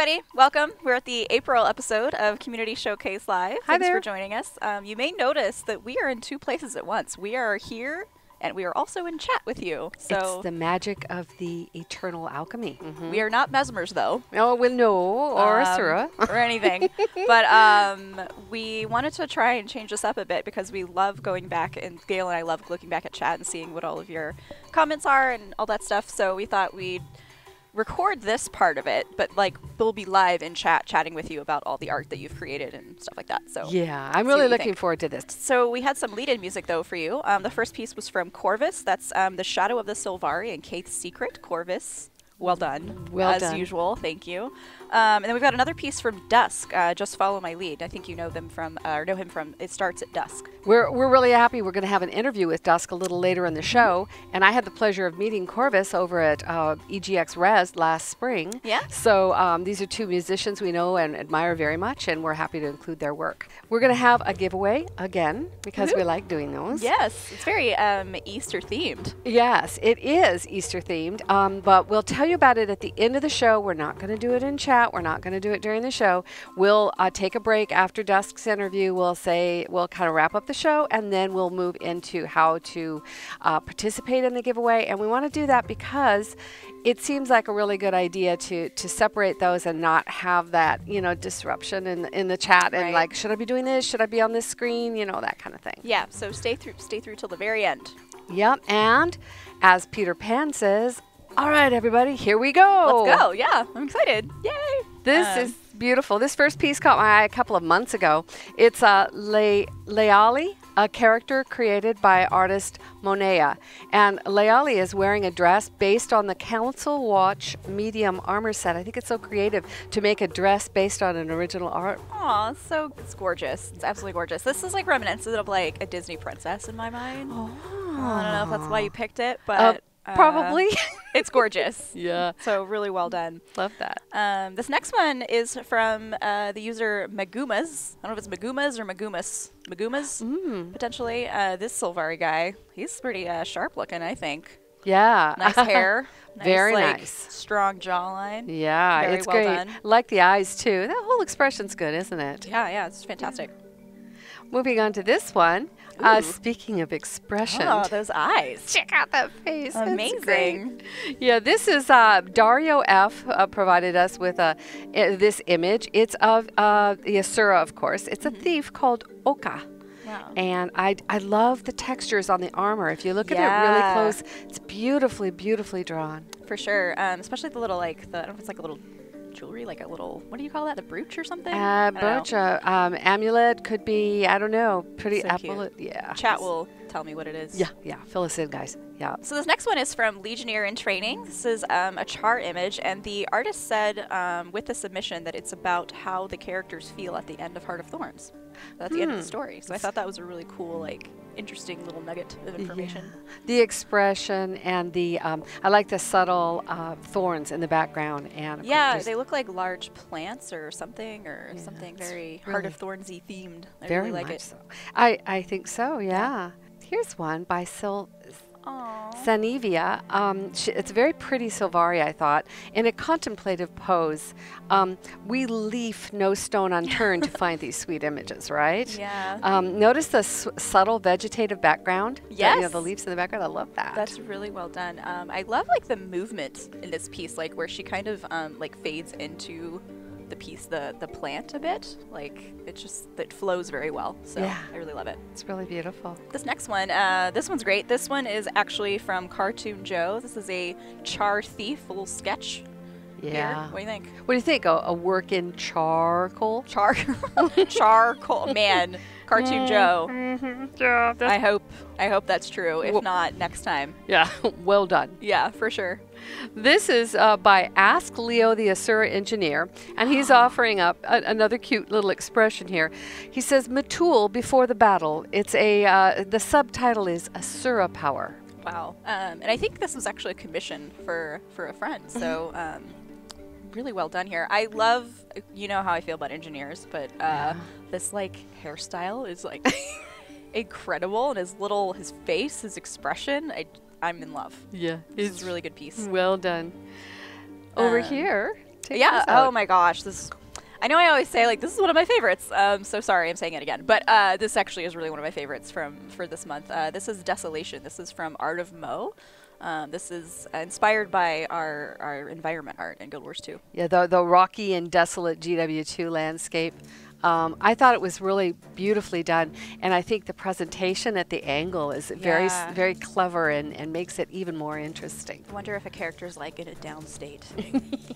everybody. Welcome. We're at the April episode of Community Showcase Live. Thanks for joining us. You may notice that we are in two places at once. We are here, and we are also in chat with you. So it's the magic of the eternal alchemy. We are not mesmers, though. Oh, well, no, or Asura. Or anything. But we wanted to try and change this up a bit because we love going back, and Gail and I love looking back at chat and seeing what all of your comments are and all that stuff. So we thought we'd record this part of it, but like we'll be live in chat chatting with you about all the art that you've created and stuff like that. So yeah, I'm really looking forward to this. So we had some lead-in music though for you. The first piece was from Corvus. That's The Shadow of the Sylvari and Kate's Secret. Corvus, well done. As usual, thank you. And then we've got another piece from Dusk, Just Follow My Lead. I think you know them from, or know him from It Starts at Dusk. We're really happy. We're going to have an interview with Dusk a little later in the show, and I had the pleasure of meeting Corvus over at EGX Res last spring. Yeah. So these are two musicians we know and admire very much, and we're happy to include their work. We're going to have a giveaway again because we like doing those. Yes, it's very Easter themed. Yes, it is Easter themed, but we'll tell you about it at the end of the show. We're not going to do it in chat. We're not going to do it during the show. We'll take a break after Dusk's interview. We'll kind of wrap up the show, and then we'll move into how to participate in the giveaway. And we want to do that because it seems like a really good idea to separate those and not have that, disruption in the chat and like, should I be doing this? Should I be on this screen? That kind of thing. Yeah, so stay through till the very end. Yep, and as Peter Pan says, all right, everybody, here we go. Let's go. Yeah, I'm excited. Yay. This is beautiful. This first piece caught my eye a couple of months ago. It's Leali, a character created by artist Monea. And Leali is wearing a dress based on the Council Watch medium armor set. I think it's so creative to make a dress based on an original art. Aw, it's gorgeous. It's absolutely gorgeous. This is like reminiscent of like a Disney princess in my mind. Oh. I don't know if that's why you picked it, but probably. It's gorgeous. Yeah. So really well done. Love that. This next one is from the user Magumas. I don't know if it's Magumas or Magumas. Magumas, potentially. This Sylvari guy, he's pretty sharp looking, I think. Yeah. Nice hair. Very like, nice. Strong jawline. Yeah, Very it's well great. done. Like the eyes, too. That whole expression's good, isn't it? Yeah, it's fantastic. Moving on to this one. Speaking of expression. Oh, those eyes. Check out that face. Amazing. Yeah, this is Dario F. Provided us with this image. It's of the Asura, of course. It's a thief called Oka. Wow. And I love the textures on the armor. If you look at it really close, it's beautifully, beautifully drawn. For sure. Especially the little, I don't know if it's like a little jewelry, like a little, what do you call that? The brooch or something? Brooch, amulet, could be, I don't know, pretty so apple. Yeah. Chat will tell me what it is. Yeah, fill us in, guys. Yeah. So this next one is from Legionnaire in Training. This is a char image, and the artist said with the submission that it's about how the characters feel at the end of Heart of Thorns. So at the end of the story. So I thought that was a really cool, interesting little nugget of information. Yeah. The expression and the I like the subtle thorns in the background, and they look like large plants or something very Heart of Thornsy themed. I very really like much it. So. I think so. Yeah. Here's one by Sanivia. It's a very pretty Sylvari, I thought, in a contemplative pose. We leave no stone unturned to find these sweet images, right? Yeah. Notice the subtle vegetative background? Yes. The leaves in the background. I love that. That's really well done. I love the movement in this piece, where she kind of fades into the piece, the plant a bit. It flows very well. So yeah. I really love it. It's really beautiful. This next one, this one's great. This one is actually from Cartoon Joe. This is a char thief, a little sketch. Yeah. Here. What do you think? What do you think? A work in charcoal? Charcoal. Man, Cartoon Joe. Yeah, I hope that's true. If not, next time. Yeah. Well done. Yeah, for sure. This is by Ask Leo the Asura Engineer, and he's offering up another cute little expression here. He says, Matul before the battle. It's the subtitle is Asura Power. Wow. And I think this was actually a commission for a friend. So really well done here. I love, you know how I feel about engineers, but this hairstyle is incredible, and his face, his expression, I'm in love. Yeah. It's a really good piece. Well done. Over here, Yeah. this out. Oh my gosh. I know I always say like this is one of my favorites. So sorry, I'm saying it again. But this actually is really one of my favorites for this month. This is Desolation. This is from Art of Mo. This is inspired by our environment art in Guild Wars 2. Yeah, the rocky and desolate GW2 landscape. I thought it was really beautifully done, and I think the presentation at the angle is very clever and makes it even more interesting. I wonder if a character's like in a down state.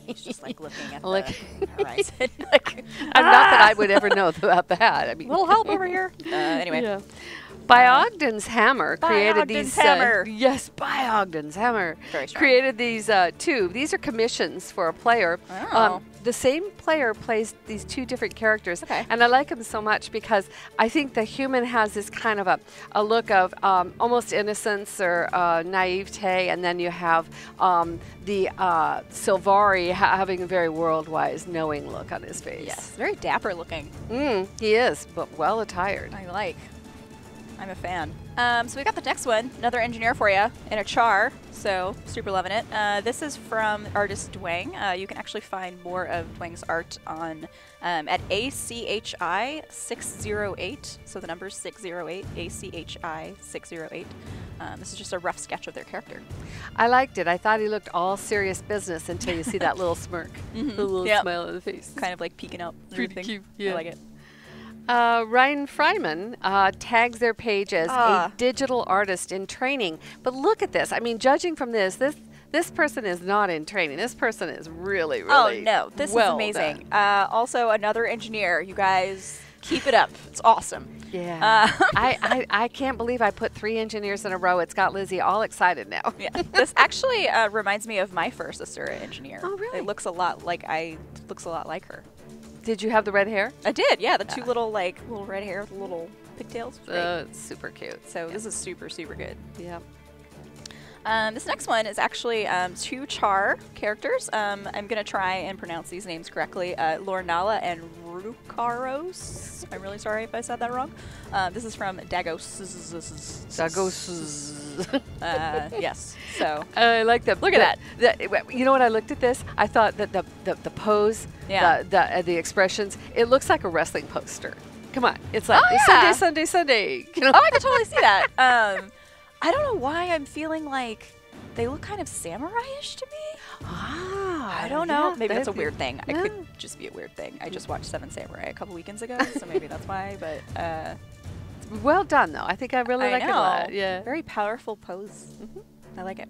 He's just like looking at the horizon. Like, not that I would ever know about that. I mean, little help over here. Anyway. Yeah. By Ogden's Hammer created Ogden's these. Hammer. Yes, by Ogden's Hammer Very strong. created these two. These are commissions for a player. Oh. The same player plays these two different characters, Okay. and I like them so much because I think the human has this kind of a look of almost innocence or naivete, and then you have the Sylvari having a very world-wise, knowing look on his face. Yes, very dapper looking. He is, but well attired. I like. I'm a fan. So we got the next one, another engineer for you in a char. So super loving it. This is from artist Dwang. You can actually find more of Dwang's art on at ACHI 608. So the number's 608, ACHI 608. This is just a rough sketch of their character. I liked it. I thought he looked all serious business until you see that little smirk, the little smile on the face. Kind of like peeking out. Pretty cute. Yeah. I like it. Ryan Fryman tags their page as a digital artist in training. But look at this. I mean, judging from this person is not in training. This person is really Oh no, this is well amazing. Also, another engineer. You guys keep it up. It's awesome. Yeah. I can't believe I put 3 engineers in a row. It's got Lizzie all excited now. Yeah. This actually reminds me of my first sister engineer. Oh, really? It looks a lot like her. Did you have the red hair? I did, yeah. The two little red hair with little pigtails. It's super cute. So this is super, super good. Yeah. This next one is actually 2 Char characters. I'm going to try and pronounce these names correctly. Lornala and Rukaros. I'm really sorry if I said that wrong. This is from Dagos. Yes. So I like that. Look at that. You know what? I looked at this. I thought that the pose, the expressions, it looks like a wrestling poster. Come on, it's like Sunday. You know? Oh, I can totally see that. I don't know why I'm feeling like they look kind of samurai-ish to me. I don't know. Yeah, Maybe that's a weird thing. Yeah. It could just be a weird thing. I just watched Seven Samurai a couple weekends ago, so maybe that's why. But well done, though. I think I really like it a lot. Yeah. Very powerful pose. I like it.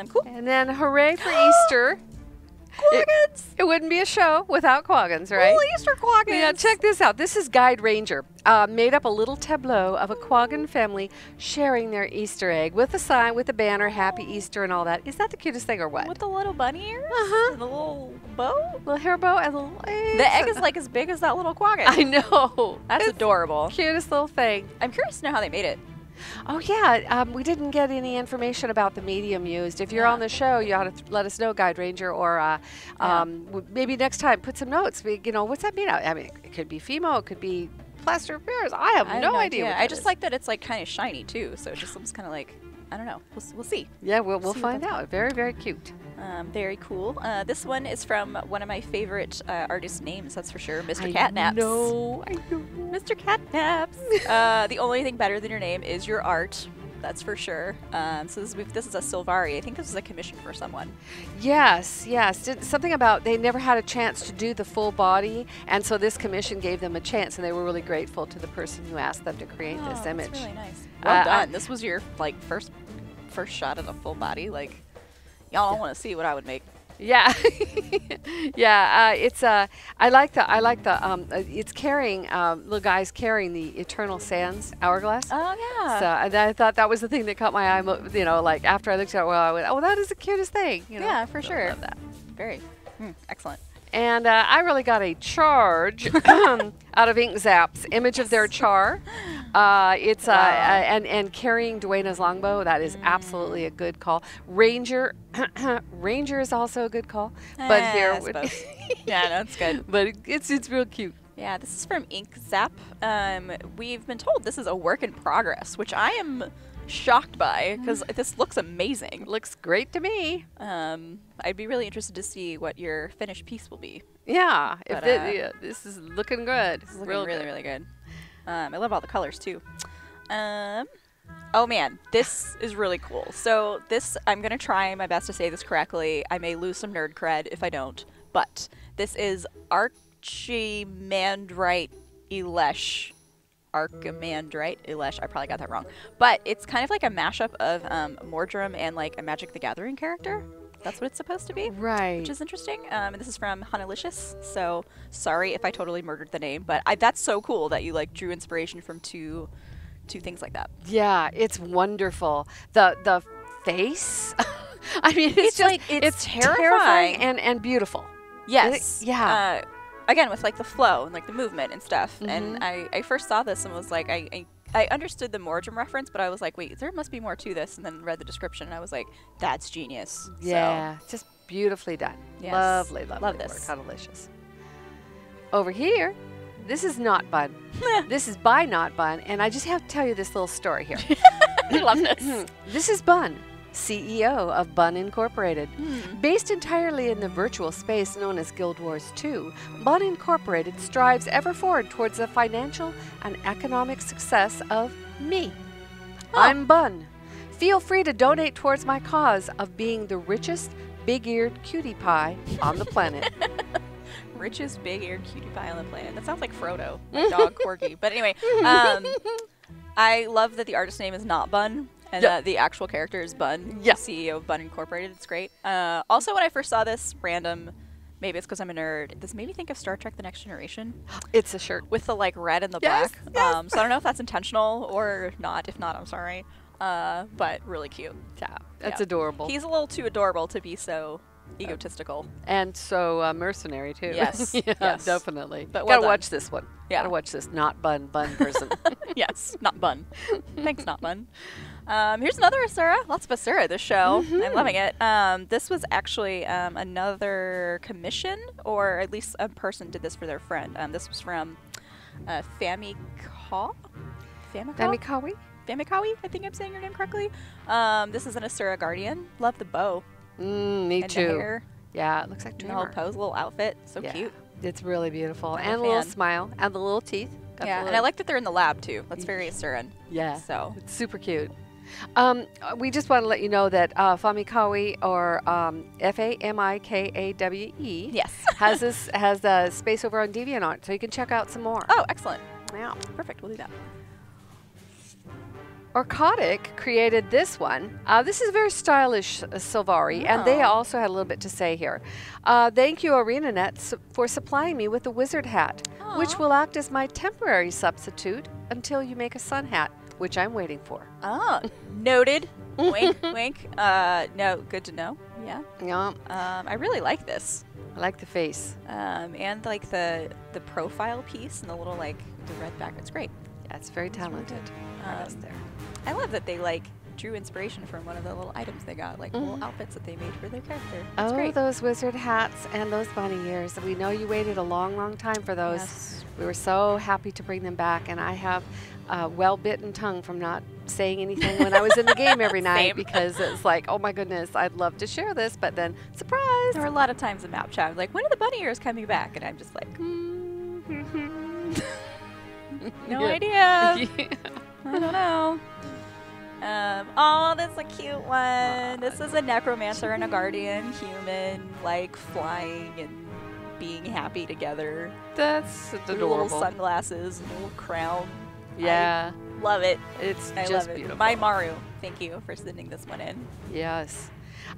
Cool. And then hooray for Easter. Quaggins! It wouldn't be a show without Quaggins, right? Little Easter Quaggins! Yeah, check this out. This is Guide Ranger. Made up a little tableau of a Quaggin family sharing their Easter egg with a sign, with a banner, Happy Easter and all that. Is that the cutest thing or what? With the little bunny ears? And the little bow? Little hair bow and little eggs. The egg is like as big as that little Quaggin. I know. That's adorable. Cutest little thing. I'm curious to know how they made it. Oh, yeah. We didn't get any information about the medium used. If you're on the show, you ought to let us know, Guide Ranger, or maybe next time put some notes. What's that mean? I mean, it could be Fimo, it could be plaster of Paris. I have no idea. What I just like that it's like kind of shiny too, so it just looks kind of like, I don't know. We'll see. Yeah, we'll find out. Very, very cute. Very cool. This one is from one of my favorite artist names, that's for sure, Mr. Catnaps. I know. Mr. Catnaps. The only thing better than your name is your art. That's for sure. So this is a Sylvari. I think this is a commission for someone. Yes. Something about they never had a chance to do the full body, and so this commission gave them a chance, and they were really grateful to the person who asked them to create this image. That's really nice. Well done. This was your first shot at a full body. Like, y'all don't want to see what I would make. Yeah, yeah. It's I like the it's carrying little guys carrying the Eternal Sands hourglass. Oh yeah. So and I thought that was the thing that caught my eye. Like after I looked at it, I went, oh, that is the cutest thing. Yeah, for sure. I love that. Very excellent. And I really got a charge out of Ink Zap's image of their char. It's and carrying Duena's longbow. That is absolutely a good call. Ranger is also a good call. But here, I suppose. Yeah, no, it's good. But it's real cute. Yeah, this is from Ink Zap. We've been told this is a work in progress, which I am shocked by, because this looks amazing. Looks great to me. I'd be really interested to see what your finished piece will be. Yeah, But, yeah, this is looking good. This is looking really, really good. I love all the colors too. Oh man, this is really cool. So this, I'm going to try my best to say this correctly. I may lose some nerd cred if I don't. But this is Archimandrite Elesh. Archimandrite Elesh. I probably got that wrong. But it's kind of like a mashup of Mordrum and like a Magic the Gathering character. That's what it's supposed to be. Right. Which is interesting. And this is from Honalicious. So sorry if I totally murdered the name. But that's so cool that you like drew inspiration from two things like that. Yeah, it's wonderful. The face. I mean, it's just like, it's terrifying and beautiful. Yes. Yeah. Again, with like the flow and like the movement and stuff. And I first saw this and was like, I understood the Mordrum reference, but I was like, wait, there must be more to this. And then read the description and I was like, that's genius. Yeah, just beautifully done. Yes. Lovely, lovely Love work. this. How delicious. Over here, this is Not Bun. This is by Not Bun, and I just have to tell you this little story here. I love this. This is Bun, CEO of Bun Incorporated. Based entirely in the virtual space known as Guild Wars 2, Bun Incorporated strives ever forward towards the financial and economic success of me. I'm Bun. Feel free to donate towards my cause of being the richest big-eared cutie pie on the planet. Richest big-eared cutie pie on the planet. That sounds like Frodo, my dog Corgi. But anyway, I love that the artist name is not Bun. And the actual character is Bun, CEO of Bun Incorporated. It's great. Also, when I first saw this, random, maybe it's because I'm a nerd, this made me think of Star Trek The Next Generation. It's a shirt. With the like red and the Yes, black. yes. So I don't know if that's intentional or not. If not, I'm sorry. But really cute. Yeah, that's adorable. He's a little too adorable to be so egotistical. And so mercenary, too. Yes. Yeah, Yes. definitely. But well Gotta done. watch this one. Yeah. Gotta watch this Not Bun person. Yes, not Bun. Thanks, not Bun. Here's another Asura. Lots of Asura this show. I'm loving it. This was actually another commission, or at least a person did this for their friend. This was from Famikawi? Famikawi, I think I'm saying your name correctly. This is an Asura Guardian. Love the bow. Me and too. The hair, Yeah, it looks like and the whole Dreamer. pose, little outfit. So Yeah. cute. It's really beautiful. I'm a And a little fan. smile. And the little teeth. Got the Yeah, and little- I like that they're in the lab too. That's very Asuran. Yeah. So It's super cute. We just want to let you know that Famikawi, or Famikawe, yes. has a space over on DeviantArt, so you can check out some more. Oh, excellent. Yeah. Perfect. We'll do that. Orcotic created this one. This is a very stylish Sylvari, and they Oh. also had a little bit to say here. Thank you, ArenaNet, for supplying me with the wizard hat, which Aw. will act as my temporary substitute until you make a sun hat, which I'm waiting for. Oh, noted. Wink, wink. No, good to know. Yeah. Yeah, I really like this. I like the face. And like the profile piece and the little like the red background. It's great. Yeah, it's very talented. Artist there. I love that they like drew inspiration from one of the little items they got, like little outfits that they made for their character. It's Oh, great. those wizard hats and those bunny ears. We know you waited a long, long time for those. Yes. We were so happy to bring them back, and I have a well-bitten tongue from not saying anything when I was in the game every night Same. because it's like, oh my goodness, I'd love to share this, but then surprise! There were a lot of times in map chat, like, when are the bunny ears coming back? And I'm just like, no idea. I don't know. Oh, this is a cute one. This is a necromancer and a guardian human, like flying and being happy together. That's With little adorable. sunglasses and a little crown. Yeah, Love it. it's I just love it. beautiful. My Maru, thank you for sending this one in. Yes.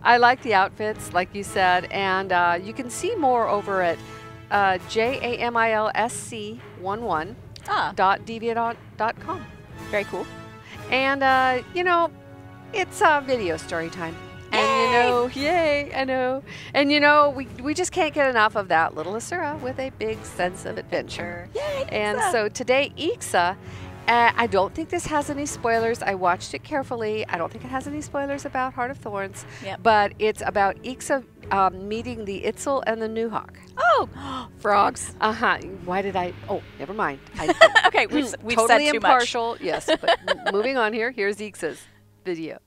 I like the outfits, like you said, and you can see more over at jamilsc11.deviant.com. Very cool. And, you know, it's video story time. And, you know, yay, I know. And, you know, we just can't get enough of that little Asura with a big sense of adventure. Yay, And Ixa. so today, Ixa, I don't think this has any spoilers. I watched it carefully. I don't think it has any spoilers about Heart of Thorns. Yep. But it's about Ixa meeting the Itzel and the Nuhawk. Oh, frogs. Uh-huh. Why did I? Oh, never mind. Okay, we've totally said too much. impartial. Yes, but moving on here. Here's Ixa's. video.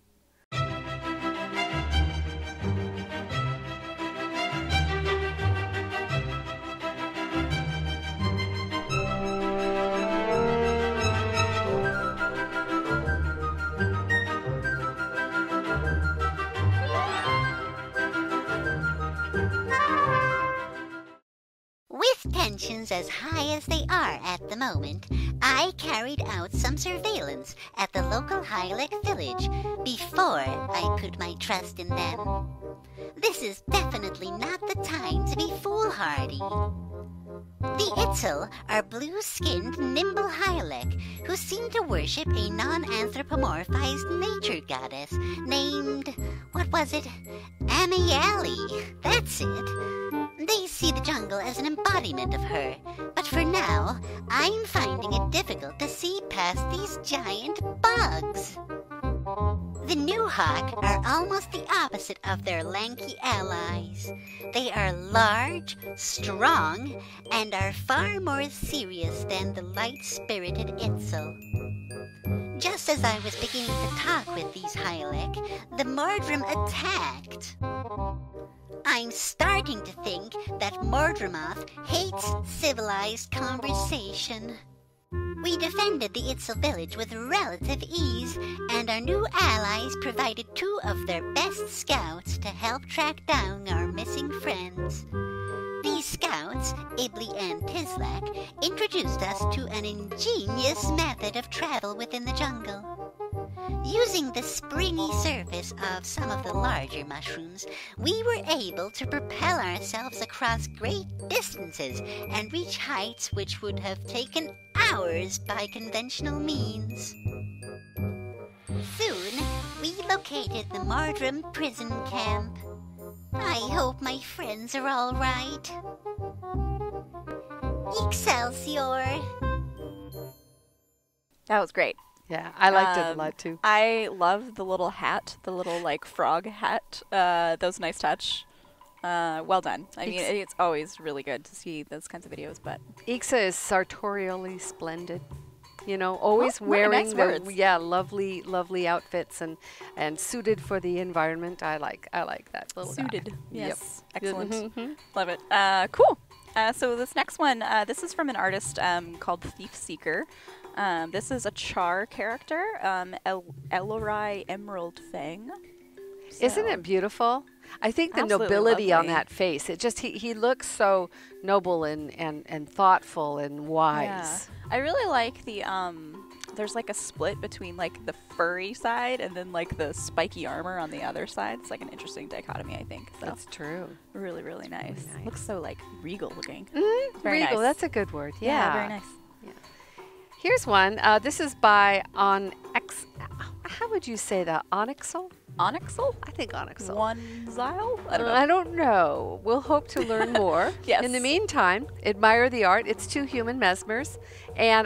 With tensions as high as they are at the moment, I carried out some surveillance at the local Gaile village before I put my trust in them. This is definitely not the time to be foolhardy. The Itzel are blue-skinned, nimble Gaile who seem to worship a non-anthropomorphized nature goddess named, what was it? Amiali. That's it. They see the jungle as an embodiment of her, but for now, I'm finding it difficult to see past these giant bugs. The new hawk are almost the opposite of their lanky allies. They are large, strong, and are far more serious than the light-spirited Itzel. Just as I was beginning to talk with these Gaile, the Mordrum attacked. I'm starting to think that Mordremoth hates civilized conversation. We defended the Itzel village with relative ease, and our new allies provided 2 of their best scouts to help track down our missing friends. These scouts, Ibli and Tislak, introduced us to an ingenious method of travel within the jungle. Using the springy surface of some of the larger mushrooms, we were able to propel ourselves across great distances and reach heights which would have taken hours by conventional means. Soon, we located the Mordrum prison camp. I hope my friends are all right. Excelsior! That was great. Yeah, I liked it a lot too. I love the little hat, the little like frog hat. That was a nice touch. Well done. I mean, it's always really good to see those kinds of videos. But Ixa is sartorially splendid. You know, always wearing nice lovely outfits and suited for the environment. I like that little suited. guy. Yes, Yep. excellent. Love it. Cool. So this next one, this is from an artist called Thief Seeker. This is a Char character, Elorai Emerald Fang. So Isn't it beautiful? I think the absolutely nobility on lovely. that face, it just he looks so noble and thoughtful and wise. Yeah. I really like the there's like a split between like the furry side and then like the spiky armor on the other side. It's like an interesting dichotomy, I think. So That's true. really, really nice. nice. Looks so like regal looking. Very Very regal, nice. that's a good word. Yeah, very nice. Here's one. This is by Onyx. How would you say that? Onyxel? Onyxel? I think Onyxel. One Zyle? I don't know. I don't know. We'll hope to learn more. Yes. In the meantime, admire the art. It's 2 human mesmers, and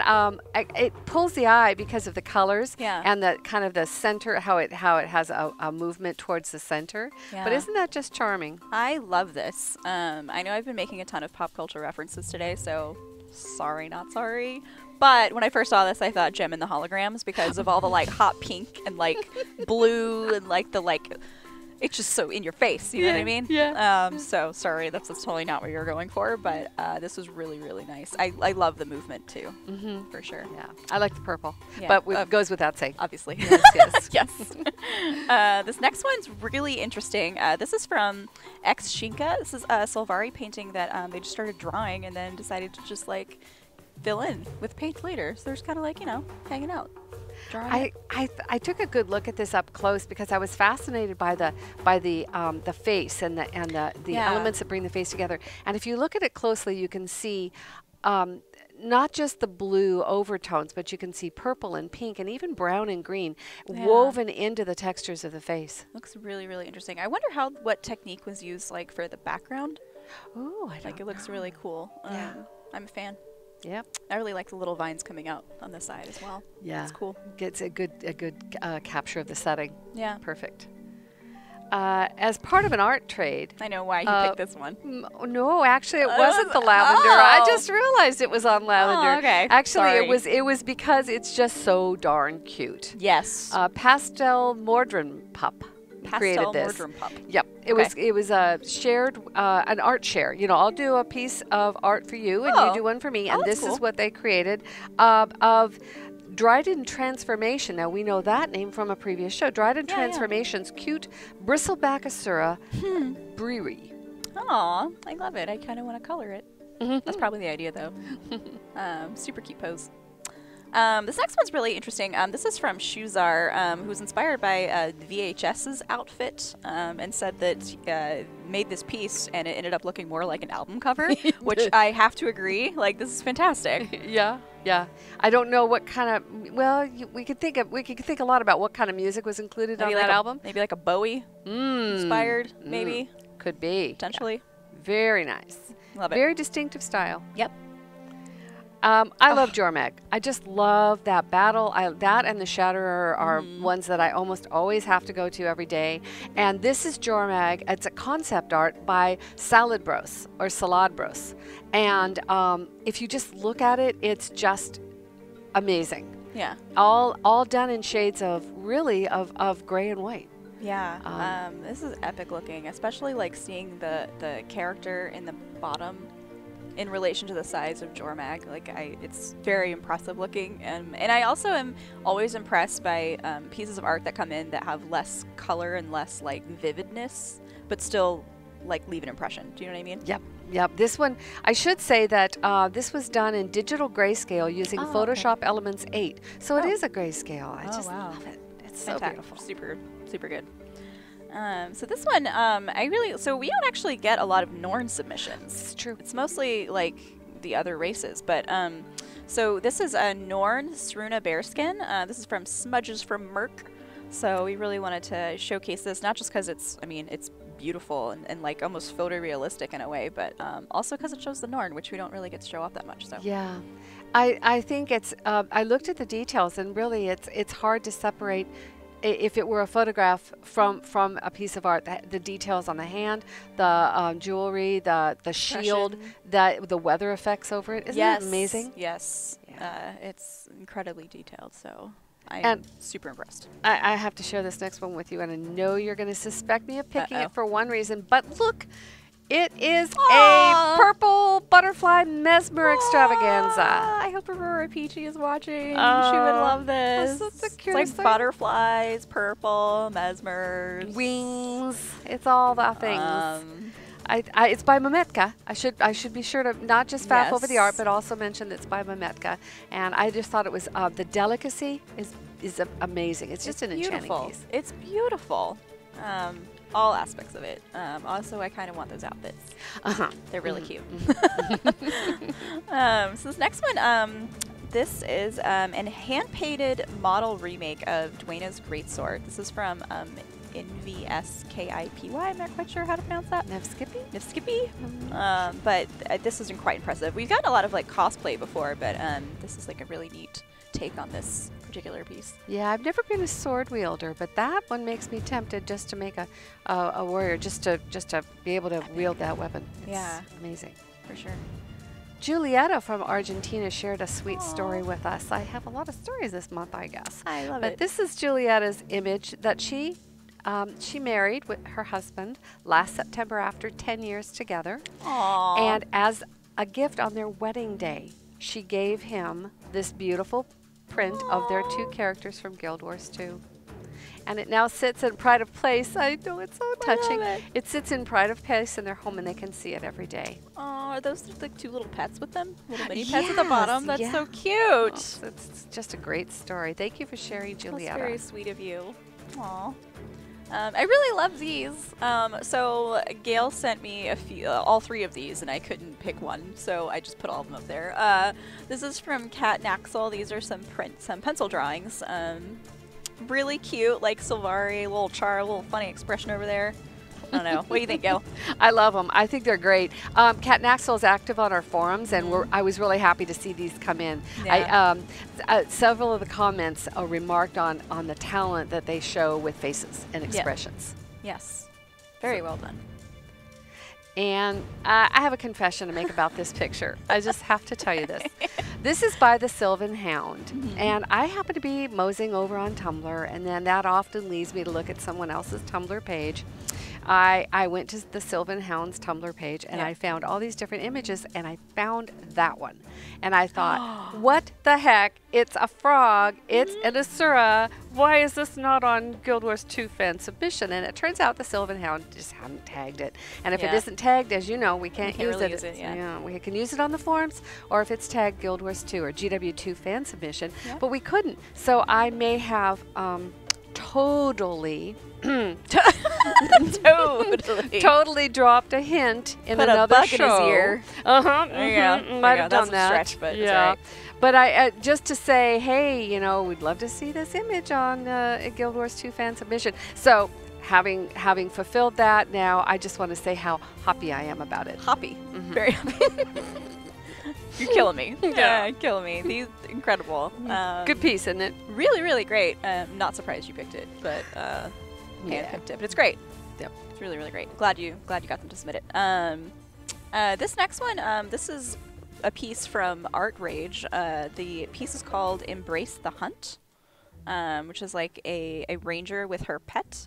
it pulls the eye because of the colors Yeah. and the kind of the center, how it has a movement towards the center. But Yeah. isn't that just charming? I love this. I know I've been making a ton of pop culture references today, so sorry, not sorry. But when I first saw this, I thought Gem and the Holograms because of all the like hot pink and like blue and like the like. It's just so in your face, you know what I mean? Yeah. So sorry, that's totally not what you're going for, but this was really, really nice. I love the movement too, for sure. Yeah. I like the purple, Yeah. but it goes without saying. Obviously. Yes. Yes. This next one's really interesting. This is from X Shinka. This is a Solvari painting that they just started drawing and then decided to just like fill in with paint later. So they're just kind of like, you know, hanging out. Drawing I took a good look at this up close because I was fascinated by the face and the Yeah. elements that bring the face together. And if you look at it closely, you can see not just the blue overtones, but you can see purple and pink and even brown and green woven into the textures of the face. Looks really, really interesting. I wonder what technique was used like for the background. Oh, I don't Like it looks really cool. Yeah. I'm a fan. Yep. I really like the little vines coming out on the side as well. Yeah. It's cool. Gets a good capture of the setting. Yeah. Perfect. as part of an art trade. I know why you picked this one. No, actually, it wasn't the lavender. I just realized it was on lavender. Oh, okay. Actually, Sorry. it was because it's just so darn cute. Yes. Pastel Mordrin Pup created this. Mordrin Pup. Yep. It was a shared an art share. You know, I'll do a piece of art for you, and you do one for me, and that's this cool. is what they created of Dryden Transformation. Now, we know that name from a previous show. Dryden Transformation's cute Bristleback Asura Brewery. Aw, I love it. I kind of want to color it. That's probably the idea, though. Super cute pose. This next one's really interesting. This is from Shuzar, who was inspired by VHS's outfit and said that made this piece and it ended up looking more like an album cover, which I have to agree. Like, this is fantastic. Yeah. I don't know what kind of. Well, we could think a lot about what kind of music was included on that album. Maybe like a Bowie inspired, maybe. Could be Potentially. Yeah. Very nice. Love it. Very distinctive style. Yep. I love Jormag. I just love that battle. That and the Shatterer are ones that I almost always have to go to every day. And this is Jormag. It's a concept art by Saladbros or Saladbros. And if you just look at it, it's just amazing. Yeah. All done in shades of gray and white. Yeah. This is epic looking, especially like seeing the character in the bottom in relation to the size of Jormag. Like, it's very impressive looking, and I also am always impressed by pieces of art that come in that have less color and less like vividness, but still like leave an impression. Do you know what I mean? Yep. This one, I should say that this was done in digital grayscale using Photoshop Elements 8. So it is a grayscale. I just love it. It's so beautiful. Super good. So this one, so we don't actually get a lot of Norn submissions. It's true. It's mostly like the other races, but so this is a Norn Sruna Bearskin. This is from Smudges from Merc. So we really wanted to showcase this, not just because it's beautiful and like almost photorealistic in a way, but also because it shows the Norn, which we don't really get to show off that much. So yeah, I think it's. I looked at the details, and really, it's hard to separate. If it were a photograph from a piece of art, the details on the hand, the jewelry, the shield, the weather effects over it, isn't it amazing? Yes. Yeah. It's incredibly detailed, so I'm super impressed. I have to share this next one with you, and I know you're going to suspect me of picking it for one reason, but look, it is a purple butterfly mesmer extravaganza. I hope Aurora Peachy is watching. She would love this. That's the It's cutest like butterflies, purple, mesmers, wings. It's all the things. It's by Mametka. I should be sure to not just faff over the art, but also mention that it's by Mametka. And I just thought it was the delicacy is amazing. It's just an enchanting piece. It's beautiful. All aspects of it. Also, I kind of want those outfits. They're really cute. So this next one, this is a hand-painted model remake of Dwayna's Greatsword. This is from NVSKIPY. I'm not quite sure how to pronounce that. Nevskippy. But this is quite impressive. We've gotten a lot of like cosplay before, but this is like a really neat take on this particular piece. Yeah, I've never been a sword wielder, but that one makes me tempted just to make a warrior, just to be able to wield that weapon. It's amazing. For sure. Julieta from Argentina shared a sweet story with us. I have a lot of stories this month, I guess. I love it. But this is Julieta's image that she married with her husband last September after 10 years together. Aww. And as a gift on their wedding day, she gave him this beautiful print of their two characters from Guild Wars 2. And it now sits in pride of place. I know, it's so touching. It sits in pride of place in their home, and they can see it every day. Oh, are those the two little pets with them? Little mini pets at the bottom? That's so cute. It's just a great story. Thank you for sharing, Julieta. That's very sweet of you. Aw. I really love these. So Gail sent me all three of these, and I couldn't pick one, so I just put all of them up there. This is from Kat and Axel. These are some pencil drawings. Really cute, like Sylvari, little funny expression over there. I don't know. What do you think, Gail? I love them. I think they're great. Kat and Axel is active on our forums, and I was really happy to see these come in. Yeah. Several of the comments remarked on the talent that they show with faces and expressions. Yes. Very well done. And I have a confession to make about this picture. I just have to tell you this. This is by the Sylvan Hound. And I happen to be moseying over on Tumblr, and then that often leads me to look at someone else's Tumblr page. I went to the Sylvan Hound's Tumblr page, and I found all these different images, and I found that one. And I thought, what the heck? It's a frog. It's an Asura. Why is this not on Guild Wars 2 fan submission? And it turns out the Sylvan Hound just hadn't tagged it. And if it isn't tagged, as you know, we can't use really it. use it, Yeah, we can use it on the forums, or if it's tagged Guild Wars 2 or GW2 fan submission, but we couldn't. So I may have totally totally dropped a hint in Put another a bug show. In his ear. There you go. Might have done that. That's a stretch, but it's yeah. all right. But I just to say, hey, you know, we'd love to see this image on Guild Wars 2 fan submission. So having fulfilled that, now I just want to say how happy I am about it. Happy. Very happy. You're killing me. Yeah, killing me. These incredible. Good piece, isn't it? Really, really great. Not surprised you picked it, but picked it. But it's great. Yep. It's really, really great. Glad you got them to submit it. This next one, this is a piece from Art Rage. The piece is called "Embrace the Hunt," which is like a ranger with her pet,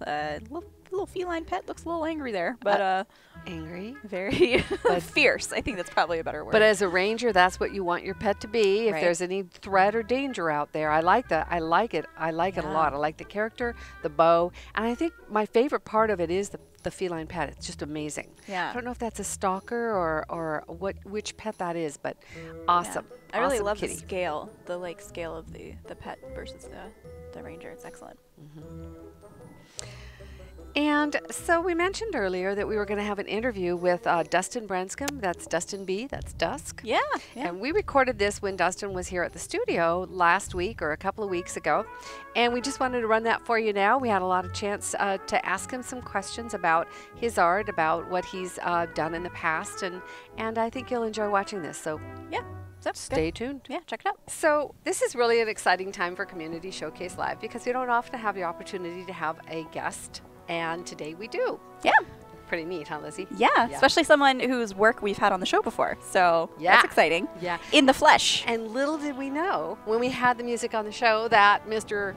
little feline pet. Looks a little angry there, but angry, very fierce. I think that's probably a better word. But as a ranger, that's what you want your pet to be. If there's any threat or danger out there, I like that. I like it. I like it a lot. I like the character, the bow, and I think my favorite part of it is the feline pet. It's just amazing. Yeah. I don't know if that's a stalker or which pet that is, but awesome. Yeah. I really awesome love kitty. the scale, the scale of the pet versus the ranger. It's excellent. And so we mentioned earlier that we were going to have an interview with Dustin Branscombe. That's Dustin B. That's Dusk. Yeah. And we recorded this when Dustin was here at the studio last week or a couple of weeks ago. And we just wanted to run that for you now. We had a lot of chance to ask him some questions about his art, about what he's done in the past. And I think you'll enjoy watching this. So Yeah. stay tuned. Yeah, check it out. So this is really an exciting time for Community Showcase Live because we don't often have the opportunity to have a guest. And today we do. Yeah. Pretty neat, huh, Lizzie? Yeah, especially someone whose work we've had on the show before. So that's exciting. Yeah. In the flesh. And little did we know when we had the music on the show that Mr.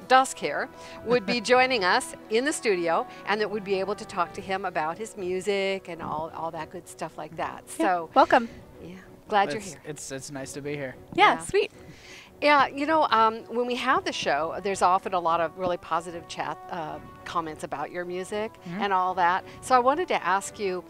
Dusk here would be joining us in the studio and that we'd be able to talk to him about his music and all that good stuff like that. Yeah. So welcome. Yeah. Glad you're here. It's nice to be here. Yeah, sweet. Yeah, you know, when we have the show, there's often a lot of really positive chat comments about your music and all that. So I wanted to ask you,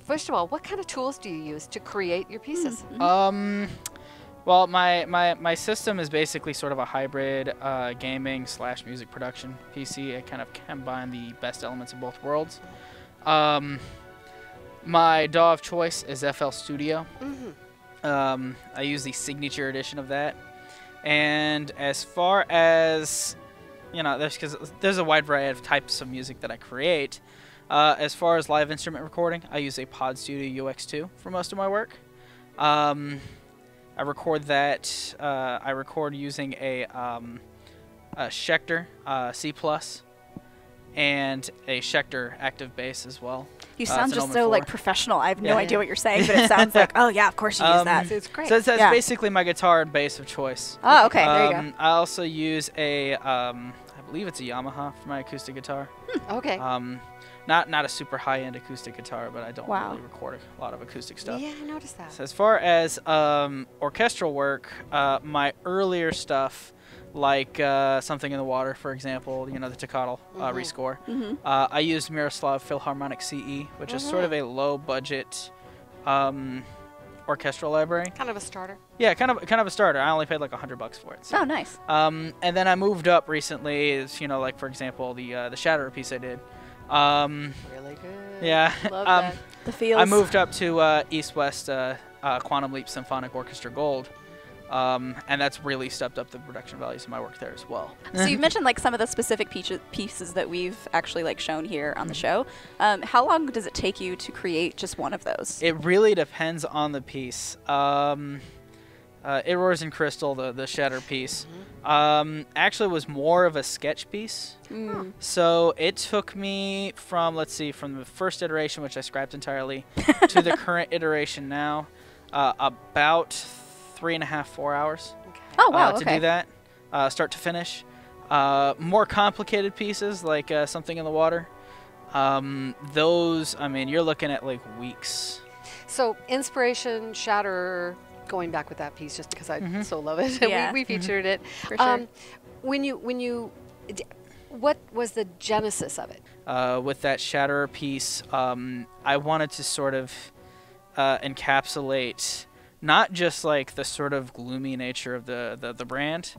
first of all, what kind of tools do you use to create your pieces? Well, my system is basically sort of a hybrid gaming / music production PC. I kind of combine the best elements of both worlds. My DAW of choice is FL Studio. I use the signature edition of that. And as far as, you know, there's a wide variety of types of music that I create. As far as live instrument recording, I use a Pod Studio UX2 for most of my work. I record that. I record using a Schecter C+, and a Schecter active bass as well. You sound just so like professional. I have no idea what you're saying, but it sounds like, oh yeah, of course you use that. It's great. So that's basically my guitar and bass of choice. Oh, okay, there you go. I also use a, I believe it's a Yamaha for my acoustic guitar. Okay. Not a super high-end acoustic guitar, but I don't really record a lot of acoustic stuff. Yeah, I noticed that. So as far as orchestral work, my earlier stuff, like Something in the Water, for example, you know, the Tocatl rescore. I used Miroslav Philharmonic CE, which is sort of a low-budget orchestral library. Kind of a starter. Yeah, kind of a starter. I only paid like $100 for it. So. Oh, nice. And then I moved up recently. Is, you know, like for example, the Shatterer piece I did. Really good. Yeah. Love that. The feels. I moved up to East West Quantum Leap Symphonic Orchestra Gold. And that's really stepped up the production values of my work there as well. So you've mentioned like some of the specific pieces that we've actually like shown here on the show. How long does it take you to create just one of those? It really depends on the piece. It Roars in Crystal, the Shatter piece, actually was more of a sketch piece. So it took me from, let's see, from the first iteration, which I scrapped entirely, to the current iteration now, about 3.5, 4 hours. Oh, wow. To do that, start to finish. More complicated pieces, like Something in the Water. Those, I mean, you're looking at like weeks. So Inspiration, Shatter, going back with that piece just because I so love it. Yeah. we featured it. For sure. What was the genesis of it? With that Shatterer piece, I wanted to sort of encapsulate not just like the sort of gloomy nature of the brand,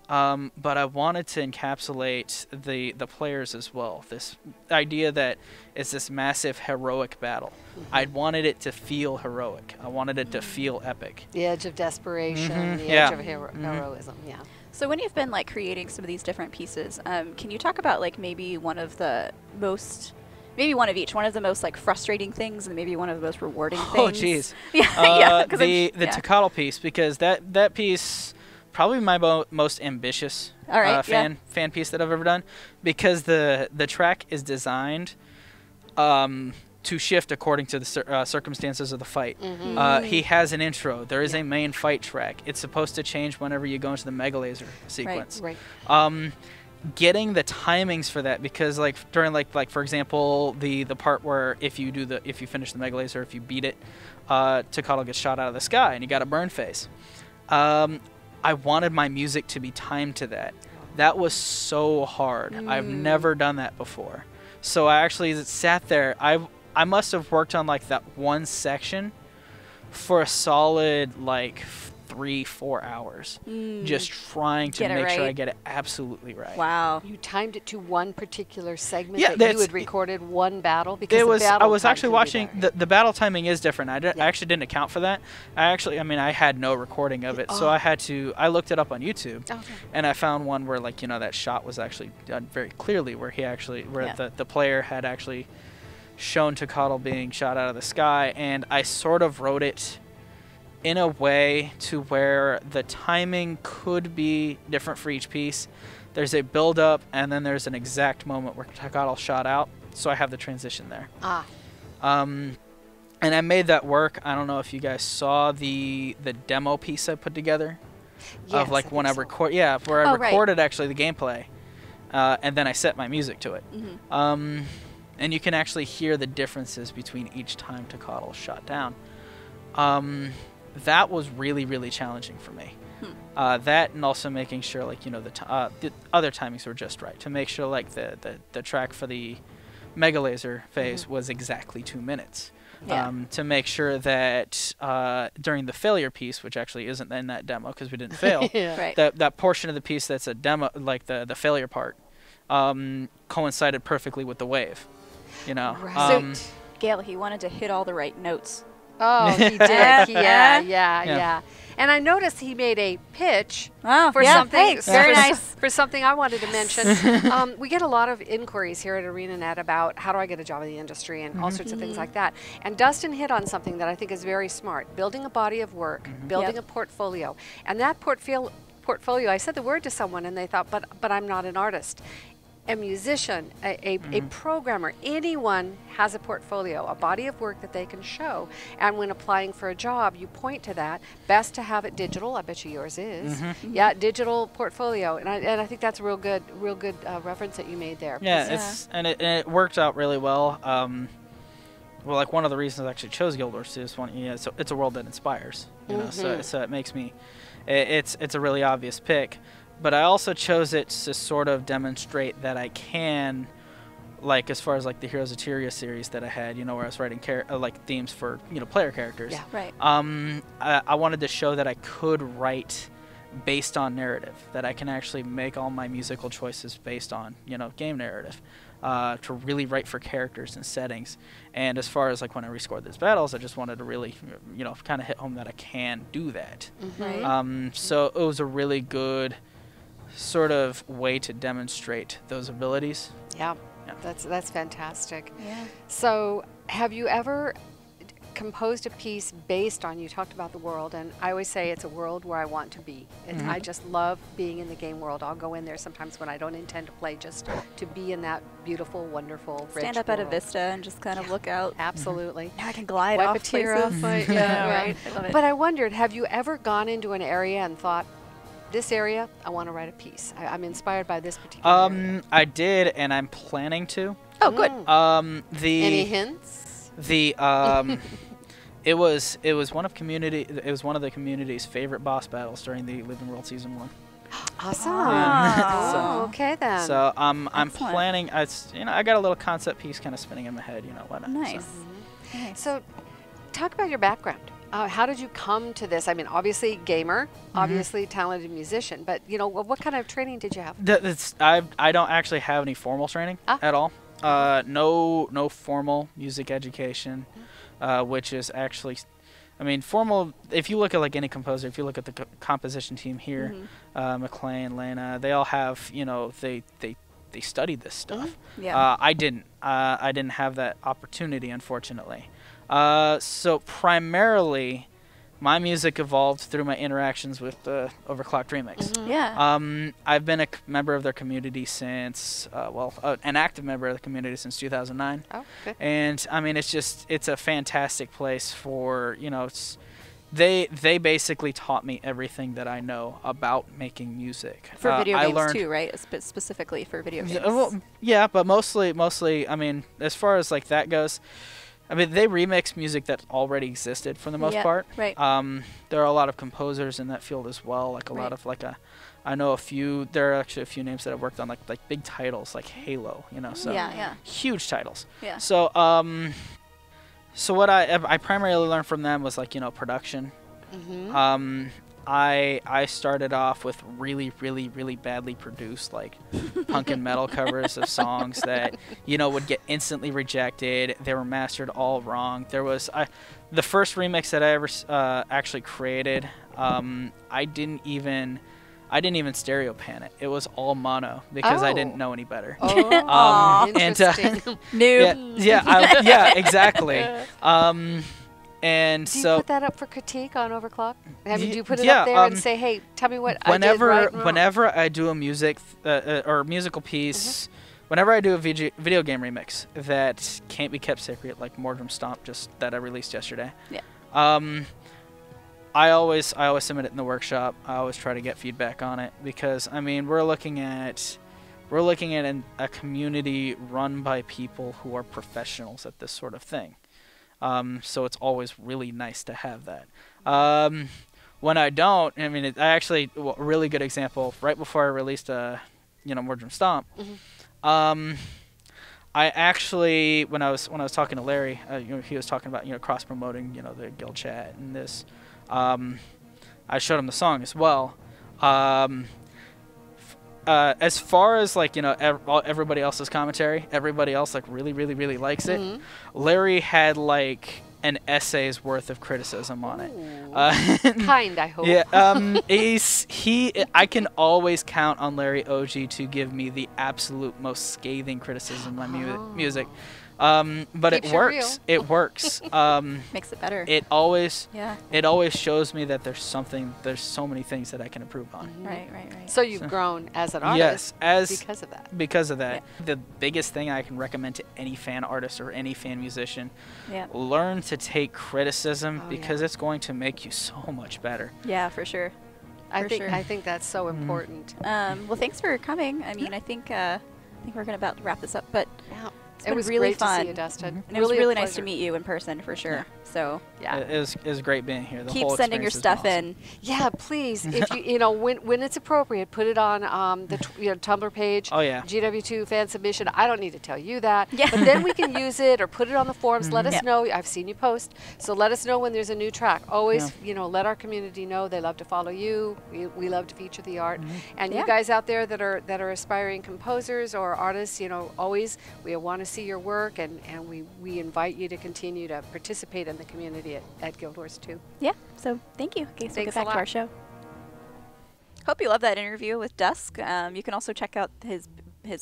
but I wanted to encapsulate the players as well. This idea that it's this massive heroic battle. I wanted it to feel heroic. I wanted it to feel epic. The edge of desperation, the Yeah. edge of heroism. Yeah. So when you've been like creating some of these different pieces, can you talk about like maybe one of the most, maybe one of each, one of the most like frustrating things and maybe one of the most rewarding things? Oh, jeez. Yeah. The Tecatl piece, because that piece probably my most ambitious All right, fan piece that I've ever done, because the track is designed to shift according to the circumstances of the fight. He has an intro. There is a main fight track. It's supposed to change whenever you go into the Mega Laser sequence. Right. Getting the timings for that, because like during like for example the part where if you finish the Mega Laser, if you beat it, Tecatl gets shot out of the sky and you got a burn face. I wanted my music to be timed to that. That was so hard. I've never done that before. So I actually sat there. I must have worked on like that one section for a solid like 3-4 hours, just trying to make sure I get it absolutely right. Wow. You timed it to one particular segment Yeah, that you had recorded one battle? Because It was. I was time actually can be watching there. the battle timing is different. I actually didn't account for that. I had no recording of it, so I looked it up on YouTube, and I found one where like that shot was actually done very clearly, where the player had actually shown Tecatl being shot out of the sky, and I sort of wrote it in a way to where the timing could be different for each piece. There's a build up and then there's an exact moment where Tecatl shot out, so I have the transition there. And I made that work. I don't know if you guys saw the demo piece I put together of like when I record where I recorded actually the gameplay, and then I set my music to it. And you can actually hear the differences between each time Tecatl shot down. That was really, really challenging for me. That, and also making sure like the other timings were just right, to make sure like the track for the Mega Laser phase was exactly 2 minutes. To make sure that during the failure piece, which actually isn't in that demo because we didn't fail, that portion of the piece that's a demo, like the failure part, coincided perfectly with the wave. So Gaile, he wanted to hit all the right notes. Oh, he did. Yeah. And I noticed he made a pitch for something. Very nice. For something I wanted to mention. We get a lot of inquiries here at ArenaNet about how do I get a job in the industry and all sorts of things like that. And Dustin hit on something that I think is very smart: building a body of work, building a portfolio. And that portfolio, I said the word to someone, and they thought, but I'm not an artist. A musician, a programmer, anyone has a portfolio, a body of work that they can show. And when applying for a job, you point to that. Best to have it digital. I bet you yours is. Yeah, digital portfolio. And I think that's a real good reference that you made there. Yeah, it worked out really well. Well, like one of the reasons I actually chose Guild Wars is it's a world that inspires. So it makes me, it's a really obvious pick. But I also chose it to sort of demonstrate that I can, like as far as like the Heroes of Tyria series that I had, where I was writing like themes for player characters. Yeah, right. I wanted to show that I could write based on narrative, that I can actually make all my musical choices based on game narrative, to really write for characters and settings. And as far as like when I rescored these battles, I just wanted to really kind of hit home that I can do that. So it was a really good sort of way to demonstrate those abilities. Yeah. That's fantastic. Yeah. So have you ever, composed a piece based on, you talked about the world, and I always say it's a world where I want to be. And I just love being in the game world. I'll go in there sometimes when I don't intend to play, just to be in that beautiful, wonderful, rich Stand up at a world. vista and just kind of look out. Absolutely. Now I can glide Wipe off a tear places. off. Yeah, right. I love it. But I wondered, have you ever gone into an area and thought, this area, I want to write a piece. I'm inspired by this particular area. I did, and I'm planning to. Oh, good. Any hints? It was one of the community's favorite boss battles during the Living World Season 1. Awesome. Ah. Oh, okay then. So I'm Excellent. planning. I got a little concept piece kind of spinning in my head. Why not? Nice. So. Nice. So, talk about your background. How did you come to this? I mean, obviously gamer, obviously talented musician, but what kind of training did you have? I don't actually have any formal training at all. No formal music education, which is actually, formal. If you look at like any composer, if you look at the composition team here, McLean, Lena, they all have, they studied this stuff. Yeah. I didn't have that opportunity, unfortunately. So primarily, my music evolved through my interactions with Overclocked Remix. Yeah. I've been a member of their community since, an active member of the community since 2009. Oh, good. And it's a fantastic place for, they basically taught me everything that I know about making music. For video I games learned, too, right? Specifically for video games. Yeah, but mostly, as far as like that goes, they remix music that already existed for the most part. Right. There are a lot of composers in that field as well. Like a lot of I know a few. There are actually a few names that I've worked on, like big titles like Halo. So yeah. huge titles. Yeah. So so what I primarily learned from them was production. I started off with really, really, really badly produced punk and metal covers of songs that would get instantly rejected. They were mastered all wrong. There was the first remix that I ever actually created. I didn't even stereo pan it. It was all mono because I didn't know any better. Oh, interesting. Noob. Yeah, exactly. And do you so put that up for critique on Overclock? Do you put it up there and say, "Hey, tell me what I did right and wrong"? Whenever I do a music or musical piece, whenever I do a video game remix that can't be kept secret, like Mordrum Stomp, that I released yesterday. Yeah. I always submit it in the workshop. I always try to get feedback on it because we're looking at a community run by people who are professionals at this sort of thing. So it's always really nice to have that. When I don't, I actually, a really good example, right before I released Mordrum Stomp, I actually, when I was talking to Larry, he was talking about, cross promoting, the guild chat and this, I showed him the song as well. As far as everybody else's commentary, everybody else really, really, really likes it. Larry had an essay's worth of criticism on it. Kind, I hope. Yeah. I can always count on Larry OG to give me the absolute most scathing criticism of my music. But Keeps it you works. real. It works. Makes it better. It always Yeah. shows me that there's so many things that I can improve on. Right. So you've grown as an artist because of that. Because of that. Yeah. The biggest thing I can recommend to any fan artist or any fan musician, learn to take criticism because it's going to make you so much better. Yeah, for sure. I think that's so important. Well, thanks for coming. I think we're gonna about to wrap this up, but it was really great fun. to see you, Dustin. And it was really nice to meet you in person for sure. So it was great being here. The keep whole sending your experience stuff has been in. Yeah, please. If you when it's appropriate, put it on the Tumblr page. Oh yeah. GW2 fan submission. I don't need to tell you that. Yeah. But then we can use it or put it on the forums. Let us know. I've seen you post. So let us know when there's a new track. Always, let our community know. They love to follow you. We love to feature the art. And you guys out there that are aspiring composers or artists, always we want to see your work and we invite you to continue to participate in the community at Guild Wars 2. Yeah. So thank you. Okay, so Thanks get back a to our lot. show. Hope you love that interview with Dusk. You can also check out his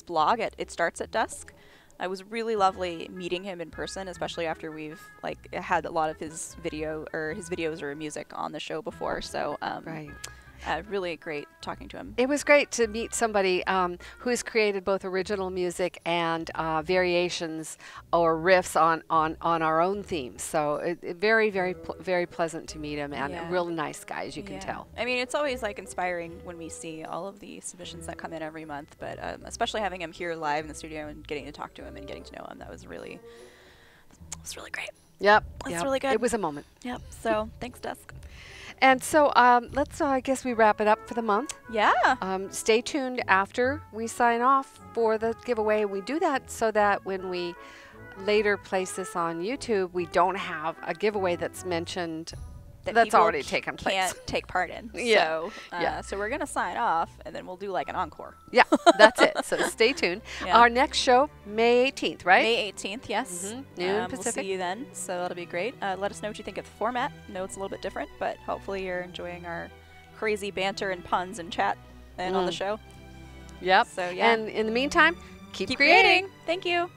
blog at It Starts at Dusk. It was really lovely meeting him in person, especially after we've like had a lot of his videos or music on the show before. So Right. Really great talking to him. It was great to meet somebody who has created both original music and variations or riffs on our own themes. So very pleasant to meet him, and a real nice guy, as you can tell. I mean, it's always like inspiring when we see all of the submissions that come in every month, but especially having him here live in the studio and getting to talk to him and getting to know him, that was really great. Yep. That's really good. It was a moment. Yep. So thanks, Dusk. And so let's, I guess we wrap it up for the month. Yeah. Stay tuned after we sign off for the giveaway. We do that so that when we later place this on YouTube, we don't have a giveaway that's mentioned that's people already taken place. Can't take part in. Yeah. So, so we're going to sign off, and then we'll do like an encore. Yeah, that's it. So stay tuned. Yeah. Our next show, May 18th, right? May 18th, yes. Noon We'll Pacific. see you then, so that'll be great. Let us know what you think of the format. I know it's a little bit different, but hopefully you're enjoying our crazy banter and puns and chat and on the show. Yep. So, yeah. And in the meantime, keep Keep creating. Thank you.